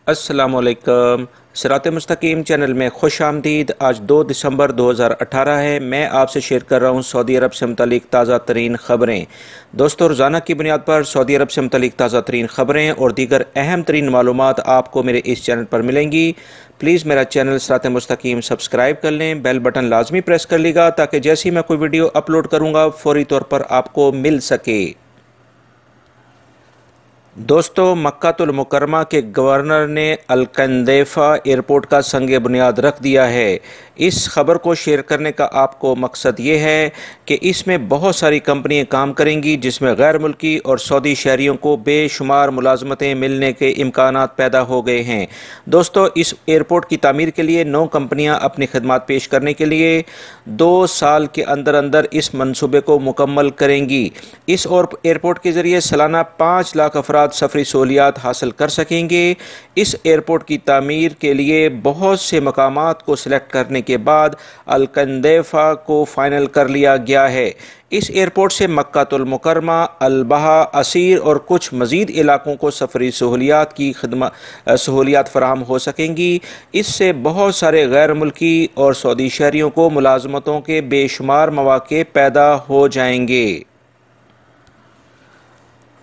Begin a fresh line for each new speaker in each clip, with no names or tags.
अस्सलामुअलैकुम। सिरात मुस्तकीम चैनल में खुश आमदीद। आज 2 दिसंबर 2018 है। मैं आपसे शेयर कर रहा हूँ सऊदी अरब से मुतालिक ताज़ा तरीन ख़बरें। दोस्तों, रोज़ाना की बुनियाद पर सऊदी अरब से मुतालिक ताज़ा तरीन ख़बरें और दीगर अहम तरीन मालूमात आपको मेरे इस चैनल पर मिलेंगी। प्लीज़ मेरा चैनल सिरात मुस्तकीम सब्सक्राइब कर लें, बेल बटन लाजमी प्रेस कर लीजिएगा ताकि जैसे ही मैं कोई वीडियो अपलोड करूँगा फ़ौरी तौर पर आपको मिल सके। दोस्तों, मक्कातुल मुकरमा के गवर्नर ने अलकंदेफा एयरपोर्ट का संग बुनियाद रख दिया है। इस खबर को शेयर करने का आपको मकसद ये है कि इसमें बहुत सारी कंपनियां काम करेंगी जिसमें गैर मुल्की और सऊदी शहरियों को बेशुमार मुलाजमतें मिलने के इम्कानात पैदा हो गए हैं। दोस्तों, इस एयरपोर्ट की तामीर के लिए 9 कंपनियां अपनी खदमात पेश करने के लिए 2 साल के अंदर अंदर इस मनसूबे को मुकम्मल करेंगी। इस और एयरपोर्ट के ज़रिए सालाना 5 लाख अफराद सफरी सहूलियात हासिल कर सकेंगे। इस एयरपोर्ट की तामीर के लिए बहुत से मकामात को सिलेक्ट करने के बाद अलकंदेफा को फाइनल कर लिया गया है। इस एयरपोर्ट से मक्कातुल मुकरमा, अलबहा, असीर और कुछ मज़ीद इलाकों को सफरी सहूलियात फराहम हो सकेंगी। इससे बहुत सारे गैर मुल्की और सऊदी शहरियों को मुलाजमतों के बेशुमार मौके पैदा हो जाएंगे।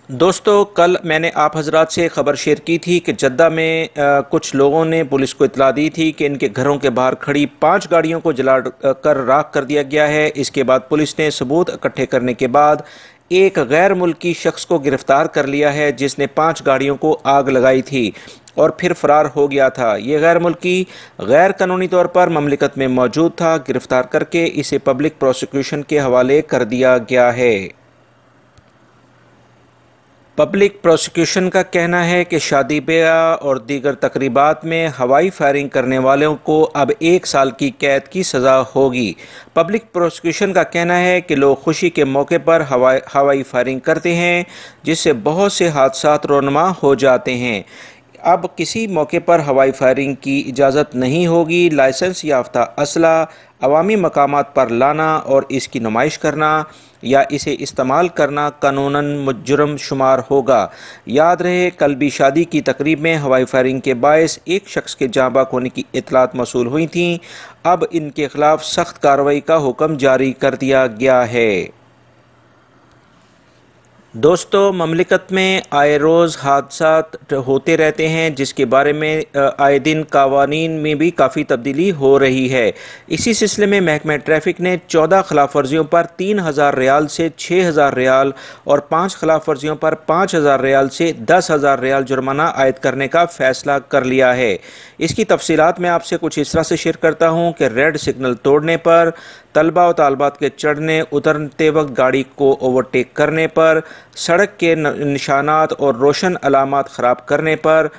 दोस्तों, कल मैंने आप हजरात से खबर शेयर की थी कि जद्दा में कुछ लोगों ने पुलिस को इतला दी थी कि इनके घरों के बाहर खड़ी 5 गाड़ियों को जला कर राख कर दिया गया है। इसके बाद पुलिस ने सबूत इकट्ठे करने के बाद एक गैर मुल्की शख्स को गिरफ्तार कर लिया है जिसने 5 गाड़ियों को आग लगाई थी और फिर फरार हो गया था। ये गैर मुल्की गैर कानूनी तौर पर ममलिकत में मौजूद था। गिरफ्तार करके इसे पब्लिक प्रोसिक्यूशन के हवाले कर दिया गया है। पब्लिक प्रोसिक्यूशन का कहना है कि शादी ब्याह और दीगर तकरीबात में हवाई फायरिंग करने वालों को अब 1 साल की कैद की सज़ा होगी। पब्लिक प्रोसिक्यूशन का कहना है कि लोग खुशी के मौके पर हवाई फायरिंग करते हैं जिससे बहुत से हादसात रोनमा हो जाते हैं। अब किसी मौके पर हवाई फायरिंग की इजाज़त नहीं होगी। लाइसेंस याफ्ता असला अवामी मकामात पर लाना और इसकी नुमाइश करना या इसे इस्तेमाल करना कानूनन जुर्म शुमार होगा। याद रहे, कल भी शादी की तकरीब में हवाई फायरिंग के बायस एक शख्स के जाँ बाक होने की इतलात मौसूल हुई थीं। अब इनके खिलाफ सख्त कार्रवाई का हुक्म जारी कर दिया गया है। दोस्तों, ममलिकत में आए रोज़ हादसात होते रहते हैं जिसके बारे में आए दिन कवानीन में भी काफ़ी तब्दीली हो रही है। इसी सिलसिले में महकमा ट्रैफिक ने 14 खिलाफ वर्जियों पर 3,000 रियाल से 6,000 रियाल और 5 खिलाफ वर्जियों पर 5,000 रियाल से 10,000 रियाल जुर्माना आयद करने का फैसला कर लिया है। इसकी तफसीलात मैं आपसे कुछ इस तरह से शेयर करता हूँ कि रेड सिग्नल तोड़ने पर, तलबा और तालबात के चढ़ने उतरते वक्त गाड़ी को ओवरटेक करने पर, सड़क के निशानात और रोशन अलामात ख़राब करने पर,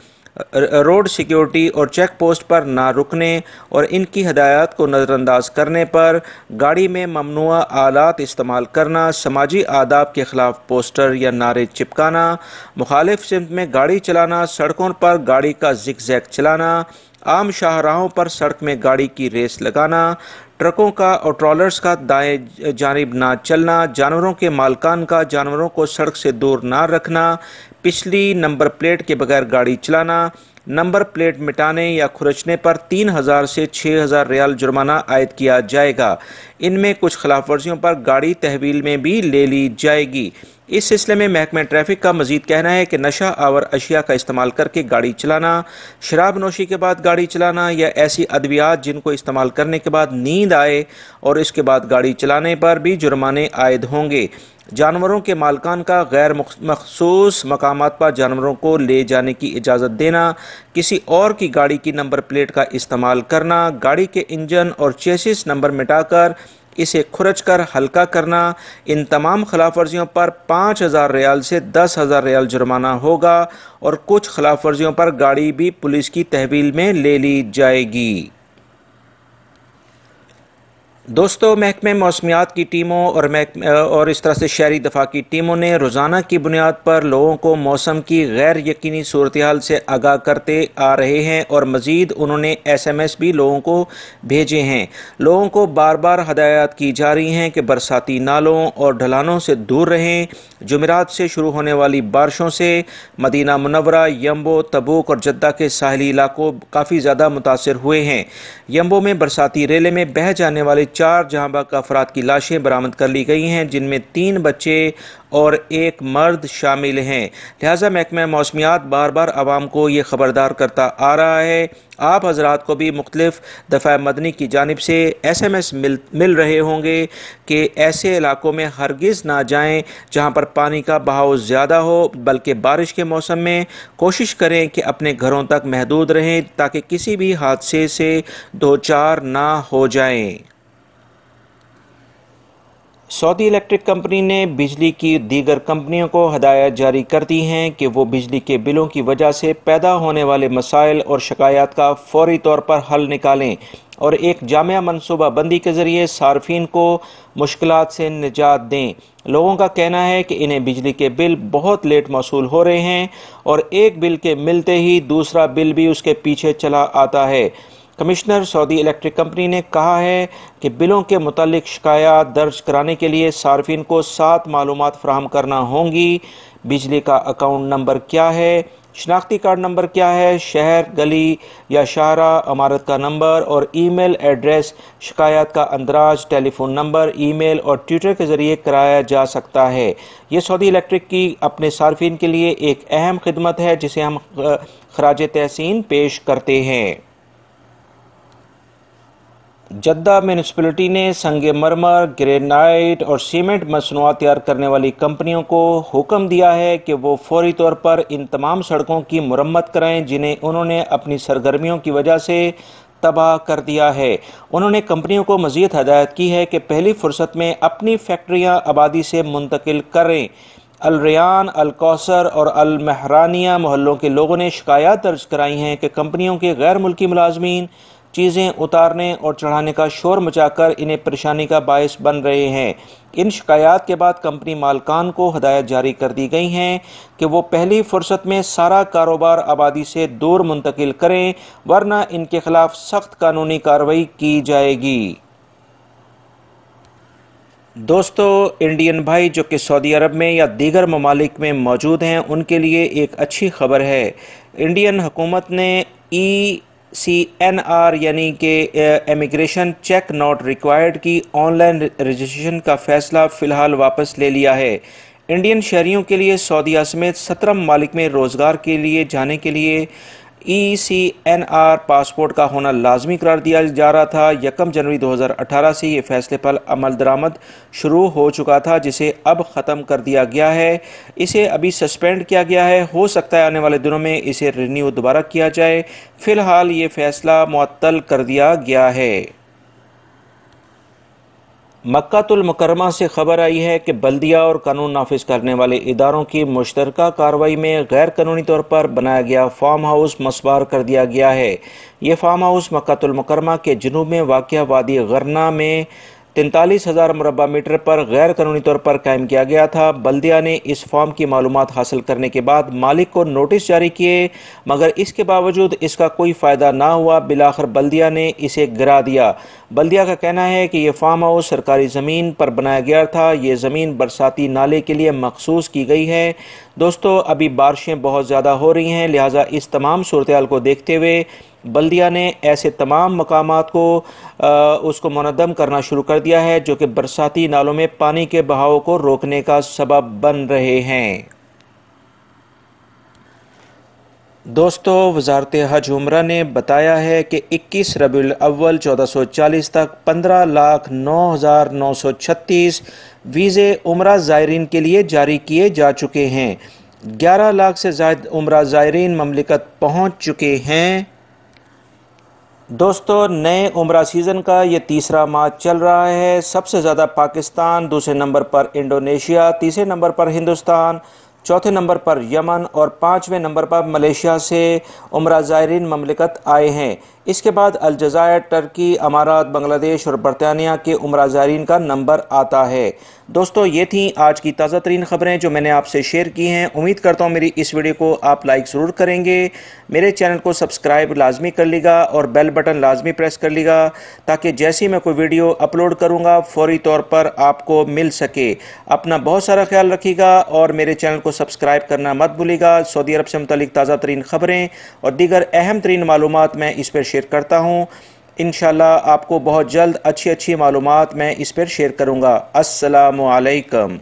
रोड सिक्योरिटी और चेक पोस्ट पर ना रुकने और इनकी हदायत को नज़रअंदाज करने पर, गाड़ी में ममनुआ आलात इस्तेमाल करना, समाजी आदाब के ख़िलाफ़ पोस्टर या नारे चिपकाना, मुखालिफ सिमत में गाड़ी चलाना, सड़कों पर गाड़ी का जिग-जैग चलाना, आम शाहराहों पर सड़क में गाड़ी की रेस लगाना, ट्रकों का और ट्रॉलर्स का दाएं जानिब ना चलना, जानवरों के मालकान का जानवरों को सड़क से दूर ना रखना, पिछली नंबर प्लेट के बगैर गाड़ी चलाना, नंबर प्लेट मिटाने या खुरचने पर 3,000 से 6,000 रियाल जुर्माना आयद किया जाएगा। इनमें कुछ खिलाफ वर्जियों पर गाड़ी तहवील में भी ले ली जाएगी। इस सिलसिले में महकमा ट्रैफिक का मजीद कहना है कि नशा आवर अशिया का इस्तेमाल करके गाड़ी चलाना, शराब नोशी के बाद गाड़ी चलाना या ऐसी अद्वियात जिनको इस्तेमाल करने के बाद नींद आए और इसके बाद गाड़ी चलाने पर भी जुर्माने आयद होंगे। जानवरों के मालकान का गैर मखसूस मकामात पर जानवरों को ले जाने की इजाज़त देना, किसी और की गाड़ी की नंबर प्लेट का इस्तेमाल करना, गाड़ी के इंजन और चेसिस नंबर मिटाकर इसे खुरच कर हल्का करना, इन तमाम खिलाफ वर्जियों पर 5,000 रियाल से 10,000 रियाल जुर्माना होगा और कुछ खिलाफ वर्जियों पर गाड़ी भी पुलिस की तहवील में ले ली जाएगी। दोस्तों, महकमे मौसमियात की टीमों और इस तरह से शहरी दफा की टीमों ने रोज़ाना की बुनियाद पर लोगों को मौसम की गैर यकीनी सूरत हाल से आगाह करते आ रहे हैं और मज़ीद उन्होंने SMS भी लोगों को भेजे हैं। लोगों को बार बार हदायत की जा रही हैं कि बरसाती नालों और ढलानों से दूर रहें। जुमेरात से शुरू होने वाली बारिशों से मदीना मुनव्वरा, यम्बो, तबूक और जद्दा के साहली इलाकों काफ़ी ज़्यादा मुतासर हुए हैं। यम्बो में बरसाती रेले में बह जाने वाले 4 जहां बहक अफराद की लाशें बरामद कर ली गई हैं, जिनमें 3 बच्चे और 1 मर्द शामिल हैं। लिहाजा महकमा मौसमियात बार बार आवाम को ये ख़बरदार करता आ रहा है। आप हजरात को भी मुख्तलिफ दफ़ा मदनी की जानिब से SMS मिल रहे होंगे कि ऐसे इलाकों में हरगिज़ ना जाएं जहां पर पानी का बहाव ज़्यादा हो, बल्कि बारिश के मौसम में कोशिश करें कि अपने घरों तक महदूद रहें ताकि किसी भी हादसे से दो चार ना हो जाएं। सऊदी इलेक्ट्रिक कंपनी ने बिजली की दीगर कंपनियों को हदायत जारी कर दी हैं कि वो बिजली के बिलों की वजह से पैदा होने वाले मसाइल और शिकायत का फौरी तौर पर हल निकालें और एक जामिया मनसूबा बंदी के ज़रिए सार्फिन को मुश्किलात से निजात दें। लोगों का कहना है कि इन्हें बिजली के बिल बहुत लेट मौसूल हो रहे हैं और एक बिल के मिलते ही दूसरा बिल भी उसके पीछे चला आता है। कमिश्नर सऊदी इलेक्ट्रिक कंपनी ने कहा है कि बिलों के मुतालिक शिकायत दर्ज कराने के लिए सार्फिन को 7 मालूमात फराहम करना होंगी। बिजली का अकाउंट नंबर क्या है, शनाख्ती कार्ड नंबर क्या है, शहर, गली या शाहरा, इमारत का नंबर और ईमेल एड्रेस। शिकायत का अंदराज टेलीफोन नंबर, ईमेल और ट्विटर के ज़रिए कराया जा सकता है। ये सऊदी इलेक्ट्रिक की अपने सार्फिन के लिए एक अहम खिदमत है जिसे हम खराज तहसीन पेश करते हैं। जद्दा म्यूनिसिपलिटी ने संगे मरमर, ग्रेनाइट और सीमेंट मसनूआत तैयार करने वाली कंपनियों को हुक्म दिया है कि वो फौरी तौर पर इन तमाम सड़कों की मुरम्मत कराएं जिन्हें उन्होंने अपनी सरगर्मियों की वजह से तबाह कर दिया है। उन्होंने कंपनियों को मज़ीद हदायत की है कि पहली फुर्सत में अपनी फैक्ट्रियां आबादी से मुंतकिल करें। अल रियान, अल कौसर और अल महरानिया मोहल्लों के लोगों ने शिकायत दर्ज कराई हैं कि कंपनियों के गैर मुल्की मुलाजमीन चीज़ें उतारने और चढ़ाने का शोर मचाकर इन्हें परेशानी का बायस बन रहे हैं। इन शिकायत के बाद कंपनी मालकान को हदायत जारी कर दी गई हैं कि वो पहली फुर्सत में सारा कारोबार आबादी से दूर मुंतकिल करें, वरना इनके खिलाफ सख्त कानूनी कार्रवाई की जाएगी। दोस्तों, इंडियन भाई जो कि सऊदी अरब में या दीगर ममालिक में मौजूद हैं, उनके लिए एक अच्छी खबर है। इंडियन हुकूमत ने ECNR यानी कि इमिग्रेशन चेक नॉट रिक्वायर्ड की ऑनलाइन रजिस्ट्रेशन का फ़ैसला फ़िलहाल वापस ले लिया है। इंडियन शहरियों के लिए सऊदीया समेत 17 ममालिक में रोज़गार के लिए जाने के लिए ECNR पासपोर्ट का होना लाजमी करार दिया जा रहा था। 1 जनवरी 2018 से ये फैसले पर अमल दरामद शुरू हो चुका था, जिसे अब ख़त्म कर दिया गया है। इसे अभी सस्पेंड किया गया है, हो सकता है आने वाले दिनों में इसे रिन्यू दोबारा किया जाए। फ़िलहाल ये फ़ैसला मुअत्तल कर दिया गया है। मक्कातुल मुकर्रमा से खबर आई है कि बल्दिया और कानून नाफिज करने वाले इदारों की मुश्तरका कार्रवाई में गैर कानूनी तौर पर बनाया गया फार्म हाउस मसबार कर दिया गया है। ये फार्म हाउस मक्कातुल मुकर्रमा के जुनूब में वाक़िया वादी गरना में 43,000 मुरबा मीटर पर गैर कानूनी तौर पर कायम किया गया था। बल्दिया ने इस फार्म की मालूमात हासिल करने के बाद मालिक को नोटिस जारी किए, मगर इसके बावजूद इसका कोई फ़ायदा ना हुआ। बिलाखिर बल्दिया ने इसे गिरा दिया। बल्दिया का कहना है कि यह फार्म हाउस सरकारी ज़मीन पर बनाया गया था। ये ज़मीन बरसाती नाले के लिए मखसूस की गई है। दोस्तों, अभी बारिशें बहुत ज़्यादा हो रही हैं, लिहाजा इस तमाम सूरत हाल को देखते हुए बल्दिया ने ऐसे तमाम मकामात को उसको मुनद्दम करना शुरू कर दिया है जो कि बरसाती नालों में पानी के बहाव को रोकने का सबब बन रहे हैं। दोस्तों, वज़ारत हज उम्रा ने बताया है कि 21 रबीउल अव्वल 1440 तक 15,09,936 वीज़े उम्रा ज़ायरीन के लिए जारी किए जा चुके हैं। 11 लाख से ज़ायद उम्रा ज़ायरीन ममलिकत पहुँच चुके हैं। दोस्तों, नए उम्रा सीज़न का ये तीसरा माह चल रहा है। सबसे ज़्यादा पाकिस्तान, दूसरे नंबर पर इंडोनेशिया, तीसरे नंबर पर हिंदुस्तान, चौथे नंबर पर यमन और 5वें नंबर पर मलेशिया से उम्रा ज़ायरीन ममलिकत आए हैं। इसके बाद अलजायर, टर्की, अमारात, बांग्लादेश और बरतानिया के उम्रा ज़ायरीन का नंबर आता है। दोस्तों, ये थी आज की ताज़ा तरीन ख़बरें जो मैंने आपसे शेयर की हैं। उम्मीद करता हूँ मेरी इस वीडियो को आप लाइक ज़रूर करेंगे। मेरे चैनल को सब्सक्राइब लाजमी कर लीजिएगा और बेल बटन लाजमी प्रेस कर लीजिएगा, ताकि जैसे ही मैं कोई वीडियो अपलोड करूँगा फ़ौरी तौर पर आपको मिल सके। अपना बहुत सारा ख्याल रखिएगा और मेरे चैनल को सब्सक्राइब करना मत भूलिएगा। सऊदी अरब से मुतल्लिक ताज़ा तरीन ख़बरें और दीगर अहम तरीन मालूमात मैं इस पर शेयर करता हूँ। इंशाल्लाह आपको बहुत जल्द अच्छी अच्छी मालूमात मैं इस पर शेयर करूँगा। अस्सलामु अलैकुम।